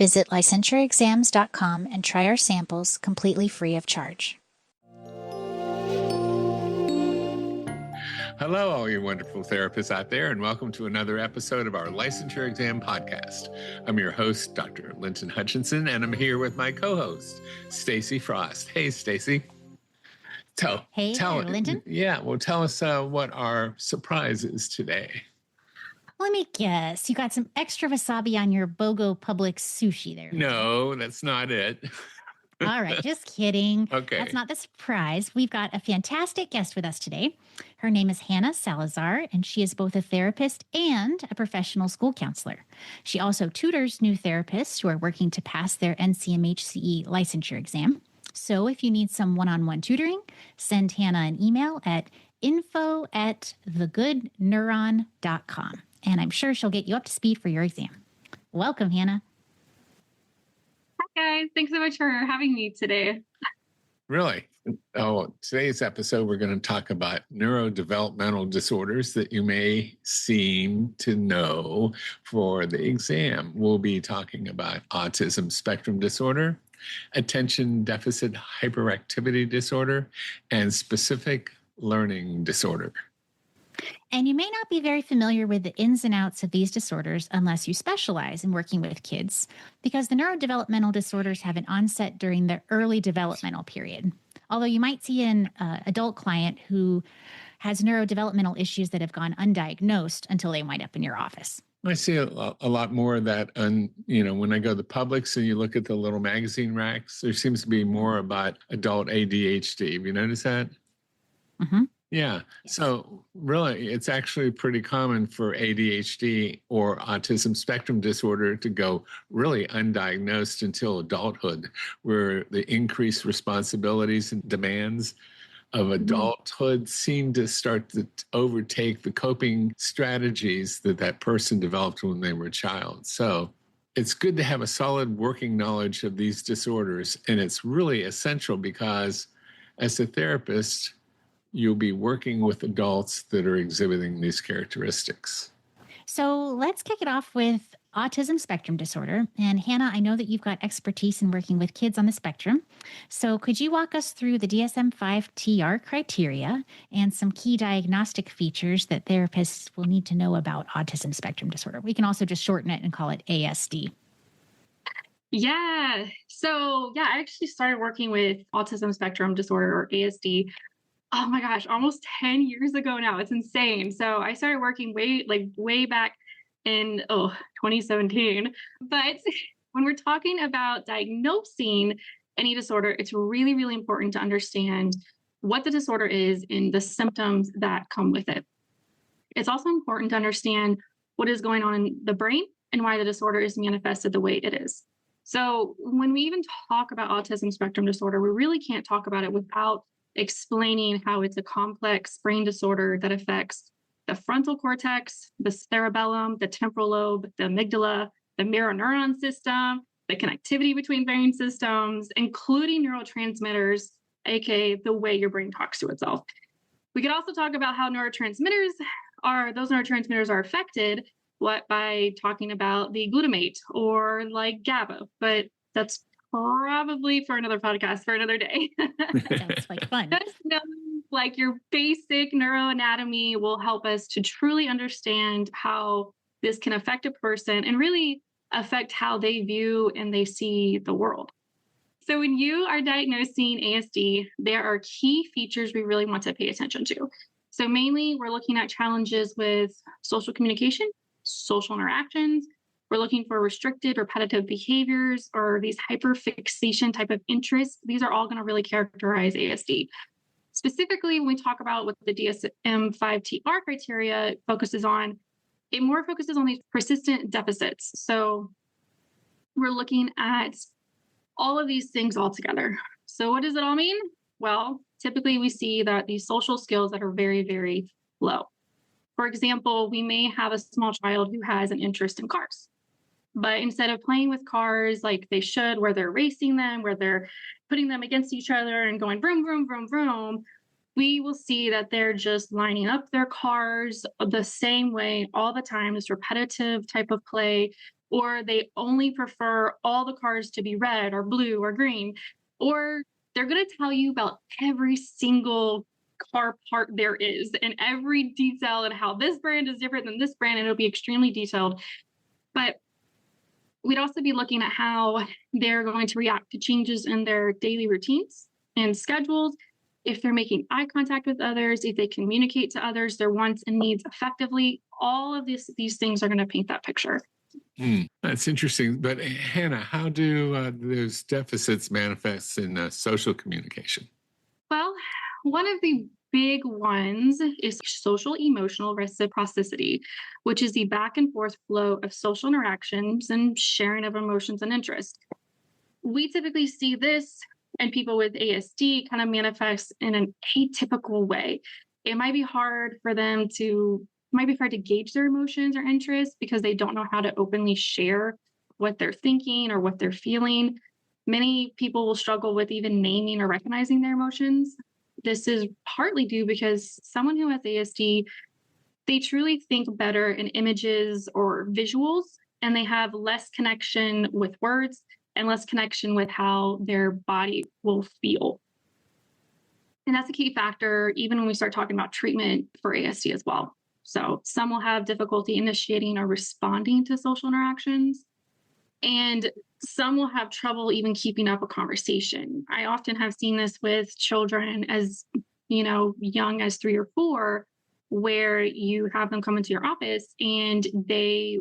Visit licensureexams.com and try our samples completely free of charge. Hello, all you wonderful therapists out there, and welcome to another episode of our Licensure Exam podcast. I'm your host, Dr. Linton Hutchinson, and I'm here with my co-host, Stacy Frost. Hey, Stacy. Hey there, Linton. Yeah, well, tell us what our surprise is today. Let me guess. You got some extra wasabi on your BOGO Publix sushi there. No, that's not it. All right, just kidding. Okay. That's not the surprise. We've got a fantastic guest with us today. Her name is Hannah Salazar, and she is both a therapist and a professional school counselor. She also tutors new therapists who are working to pass their NCMHCE licensure exam. So if you need some one-on-one tutoring, send Hannah an email at info@thegoodneuron.com, and I'm sure she'll get you up to speed for your exam. Welcome, Hannah. Hi, guys. Thanks so much for having me today. Really? Oh, today's episode, we're going to talk about neurodevelopmental disorders that you may seem to know for the exam. We'll be talking about autism spectrum disorder, attention deficit hyperactivity disorder, and specific learning disorder. And you may not be very familiar with the ins and outs of these disorders unless you specialize in working with kids, because the neurodevelopmental disorders have an onset during the early developmental period. Although you might see an adult client who has neurodevelopmental issues that have gone undiagnosed until they wind up in your office. I see a lot more of that when I go to Publix and you look at the little magazine racks, there seems to be more about adult ADHD. Have you noticed that? Mm-hmm. Yeah. So really, it's actually pretty common for ADHD or autism spectrum disorder to go really undiagnosed until adulthood, where the increased responsibilities and demands of adulthood seem to start to overtake the coping strategies that person developed when they were a child. So it's good to have a solid working knowledge of these disorders. And it's really essential because as a therapist, you'll be working with adults that are exhibiting these characteristics. So let's kick it off with autism spectrum disorder. And Hannah, I know that you've got expertise in working with kids on the spectrum. So could you walk us through the DSM-5-TR criteria and some key diagnostic features that therapists will need to know about autism spectrum disorder? We can also just shorten it and call it ASD. Yeah. So I actually started working with autism spectrum disorder, or ASD. Oh my gosh, almost 10 years ago now. It's insane. So I started working way back in 2017. But when we're talking about diagnosing any disorder, it's really, really important to understand what the disorder is and the symptoms that come with it. It's also important to understand what is going on in the brain and why the disorder is manifested the way it is. So when we even talk about autism spectrum disorder, we really can't talk about it without explaining how it's a complex brain disorder that affects the frontal cortex, the cerebellum, the temporal lobe, the amygdala, the mirror neuron system, the connectivity between brain systems, including neurotransmitters, aka the way your brain talks to itself. We could also talk about how neurotransmitters are affected by talking about the glutamate or like GABA, but that's probably for another podcast for another day. Sounds like fun. Just know, like, your basic neuroanatomy will help us to truly understand how this can affect a person and really affect how they view and they see the world. So when you are diagnosing ASD, there are key features we really want to pay attention to. So mainly we're looking at challenges with social communication, social interactions. We're looking for restricted, repetitive behaviors or these hyperfixation type of interests. These are all going to really characterize ASD. Specifically, when we talk about what the DSM-5-TR criteria focuses on these persistent deficits. So we're looking at all of these things all together. So what does it all mean? Well, typically we see that these social skills that are very, very low. For example, we may have a small child who has an interest in cars. But instead of playing with cars like they should, where they're racing them, where they're putting them against each other and going vroom, vroom, vroom, vroom, we will see that they're just lining up their cars the same way all the time, this repetitive type of play or they only prefer all the cars to be red or blue or green, or they're going to tell you about every single car part there is and every detail and how this brand is different than this brand, and it'll be extremely detailed. But we'd also be looking at how they're going to react to changes in their daily routines and schedules, if they're making eye contact with others, if they communicate to others their wants and needs effectively. All of these things are going to paint that picture. That's interesting. But Hannah, how do those deficits manifest in social communication? Well, one of the big ones is social emotional reciprocity, which is the back and forth flow of social interactions and sharing of emotions and interests. We typically see this in people with ASD kind of manifest in an atypical way. It might be hard for them to gauge their emotions or interests because they don't know how to openly share what they're thinking or what they're feeling. Many people will struggle with even naming or recognizing their emotions. This is partly due because someone who has ASD, they truly think better in images or visuals, and they have less connection with words and less connection with how their body will feel. And that's a key factor even when we start talking about treatment for ASD as well. So some will have difficulty initiating or responding to social interactions, and some will have trouble even keeping up a conversation. I often have seen this with children as, young as 3 or 4, where you have them come into your office and they,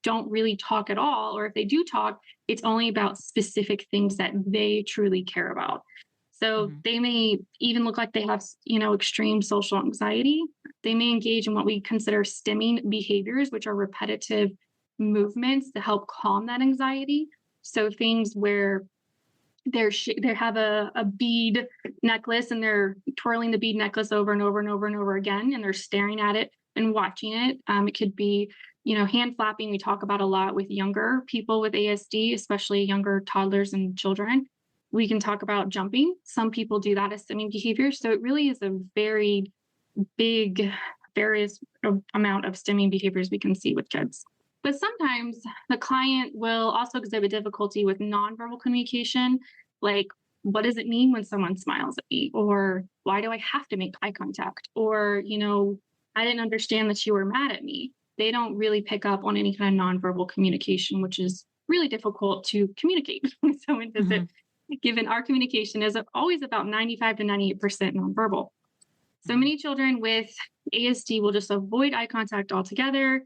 don't really talk at all. Or if they do talk, it's only about specific things that they truly care about. So they may even look like they have, extreme social anxiety. They may engage in what we consider stimming behaviors, which are repetitive movements to help calm that anxiety. So things where they have a bead necklace and they're twirling the bead necklace over and over and over and over again, and they're staring at it and watching it. It could be, hand flapping. We talk about a lot with younger people with ASD, especially younger toddlers and children. We can talk about jumping. Some people do that as stimming behavior. So it really is a very big, various amount of stimming behaviors we can see with kids. But sometimes the client will also exhibit difficulty with nonverbal communication, like, what does it mean when someone smiles at me? Or why do I have to make eye contact? Or, I didn't understand that you were mad at me. They don't really pick up on any kind of nonverbal communication, which is really difficult to communicate when someone does it, given our communication is always about 95 to 98% nonverbal. So many children with ASD will just avoid eye contact altogether.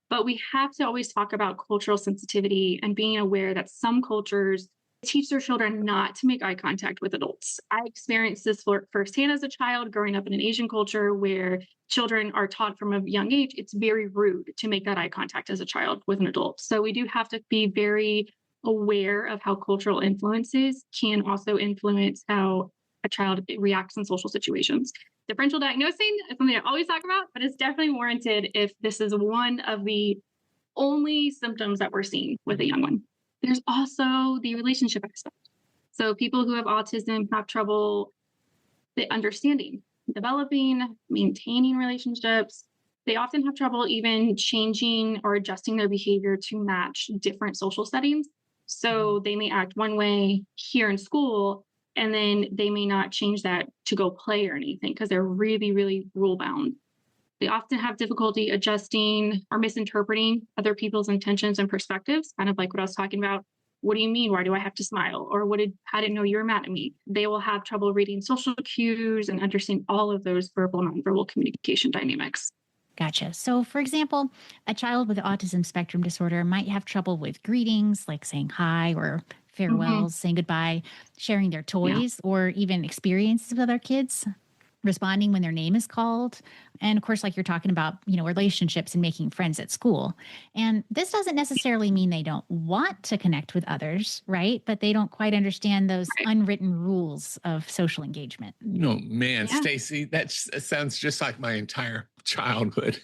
But we have to always talk about cultural sensitivity and being aware that some cultures teach their children not to make eye contact with adults. I experienced this firsthand as a child growing up in an Asian culture where children are taught from a young age, it's very rude to make that eye contact as a child with an adult. So we do have to be very aware of how cultural influences can also influence how a child reacts in social situations. Differential diagnosing is something I always talk about, but it's definitely warranted if this is one of the only symptoms that we're seeing with a young one. There's also the relationship aspect. So people who have autism have trouble understanding, developing, maintaining relationships. They often have trouble even changing or adjusting their behavior to match different social settings. So they may act one way here in school, and then they may not change that to go play or anything because they're really, really rule bound. They often have difficulty adjusting or misinterpreting other people's intentions and perspectives, kind of like what I was talking about. What do you mean? Why do I have to smile? Or I didn't know you were mad at me. They will have trouble reading social cues and understanding all of those verbal, nonverbal communication dynamics. Gotcha. So, for example, a child with autism spectrum disorder might have trouble with greetings, like saying hi or farewells, saying goodbye, sharing their toys, or even experiences with other kids, responding when their name is called. And of course, like you're talking about, relationships and making friends at school. And this doesn't necessarily mean they don't want to connect with others, right? But they don't quite understand those unwritten rules of social engagement. Stacy, that sounds just like my entire childhood.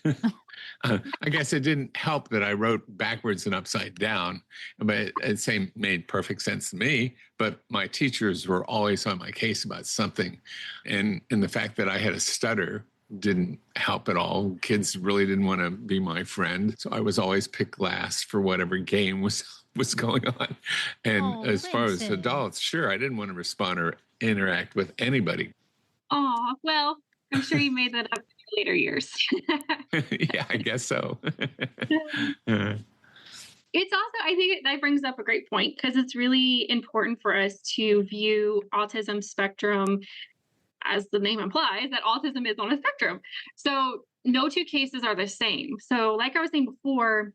I guess it didn't help that I wrote backwards and upside down, but it made perfect sense to me. But my teachers were always on my case about something. And the fact that I had a stutter didn't help at all. Kids really didn't want to be my friend. So I was always picked last for whatever game was going on. And as far as adults, sure, I didn't want to respond or interact with anybody. Oh, well, I'm sure you made that up in later years. Yeah, I guess so. It's also, I think that brings up a great point, because it's really important for us to view autism spectrum, as the name implies, that autism is on a spectrum. So no two cases are the same. So like I was saying before,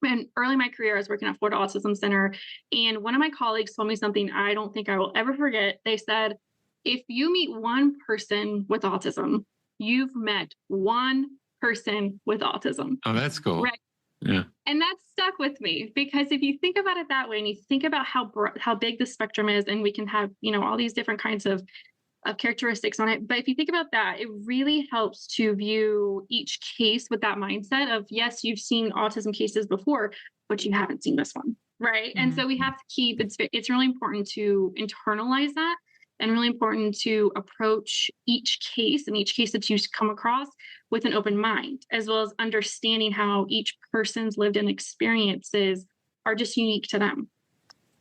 when early in my career, I was working at Florida Autism Center, and one of my colleagues told me something I don't think I will ever forget. They said, if you meet one person with autism, you've met one person with autism. Oh, that's cool. Right? Yeah. And that stuck with me, because if you think about it that way, and you think about how big the spectrum is, and we can have, all these different kinds of characteristics on it. But if you think about that, it really helps to view each case with that mindset of, yes, you've seen autism cases before, but you haven't seen this one. Right. Mm-hmm. And so we have to it's really important to internalize that, and really important to approach each case that you come across with an open mind, as well as understanding how each person's lived in experiences are just unique to them.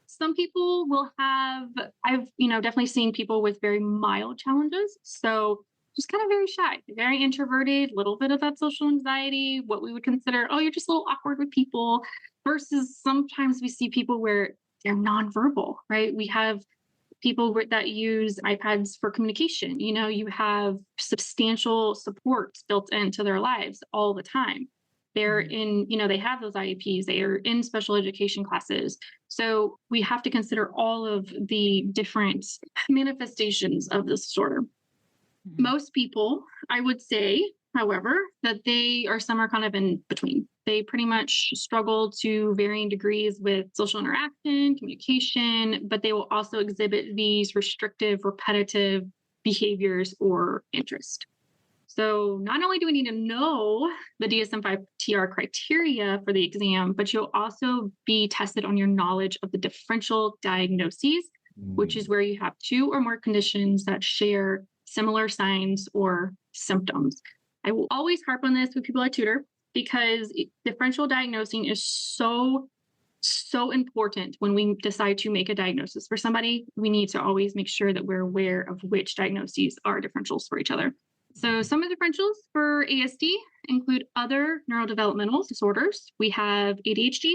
Some people will have, I've, definitely seen people with very mild challenges. So just kind of very shy, very introverted, little bit of that social anxiety, what we would consider, oh, you're just a little awkward with people, versus sometimes we see people where they're nonverbal, right? We have people that use iPads for communication. You have substantial supports built into their lives all the time. They're in, they have those IEPs, they are in special education classes. So we have to consider all of the different manifestations of this disorder. Mm-hmm. Most people, I would say, however, that some are kind of in between. They pretty much struggle to varying degrees with social interaction, communication, but they will also exhibit these restrictive, repetitive behaviors or interest. So not only do we need to know the DSM-5-TR criteria for the exam, but you'll also be tested on your knowledge of the differential diagnoses, which is where you have two or more conditions that share similar signs or symptoms. I will always harp on this with people I tutor, because differential diagnosing is so important. When we decide to make a diagnosis for somebody, we need to always make sure that we're aware of which diagnoses are differentials for each other. So some of the differentials for ASD include other neurodevelopmental disorders. We have ADHD,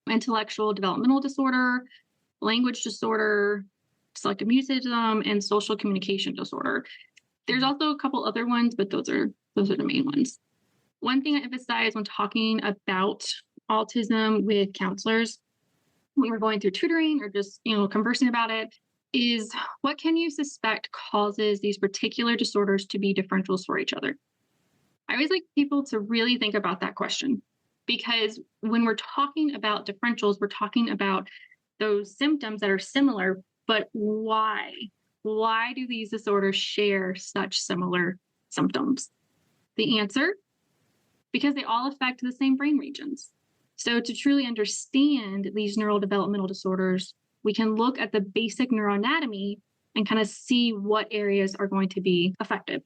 intellectual developmental disorder, language disorder, selective mutism, and social communication disorder. There's also a couple other ones, but those are the main ones. One thing I emphasize when talking about autism with counselors, when we're going through tutoring or just, conversing about it, is what can you suspect causes these particular disorders to be differentials for each other? I always like people to really think about that question, because when we're talking about differentials, we're talking about those symptoms that are similar, but why? Why do these disorders share such similar symptoms? The answer, because they all affect the same brain regions. So to truly understand these neurodevelopmental disorders, we can look at the basic neuroanatomy and kind of see what areas are going to be affected.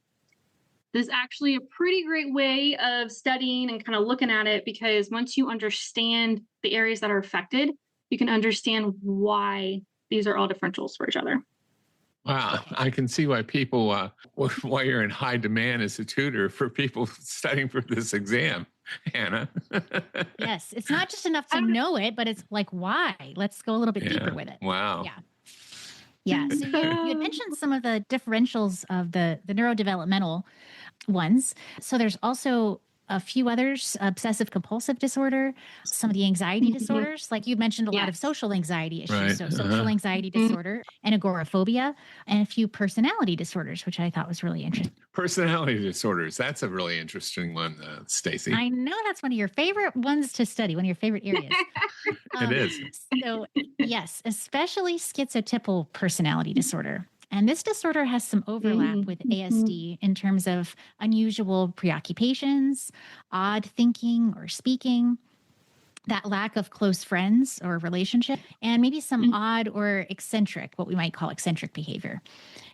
This is actually a pretty great way of studying and kind of looking at it, because once you understand the areas that are affected, you can understand why these are all differentials for each other. Wow, I can see why why you're in high demand as a tutor for people studying for this exam, Hannah. Yes, it's not just enough to know it, but it's like, why? Let's go a little bit deeper with it. Wow. Yeah. So you had mentioned some of the differentials of the neurodevelopmental ones. So there's also a few others: obsessive compulsive disorder, some of the anxiety disorders, like you mentioned, a lot of social anxiety issues. Right. So social anxiety disorder and agoraphobia, and a few personality disorders, which I thought was really interesting. Personality disorders. That's a really interesting one, Stacy. I know that's one of your favorite ones to study, one of your favorite areas. It is. So yes, especially schizotypal personality disorder. And this disorder has some overlap with ASD in terms of unusual preoccupations, odd thinking or speaking, that lack of close friends or relationship, and maybe some odd or eccentric, what we might call eccentric behavior.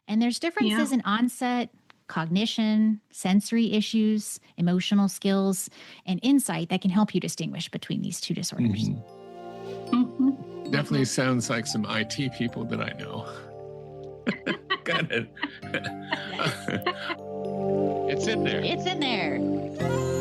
And there's differences in onset, cognition, sensory issues, emotional skills, and insight that can help you distinguish between these two disorders. Definitely sounds like some IT people that I know. Got it. Yes. It's in there. It's in there.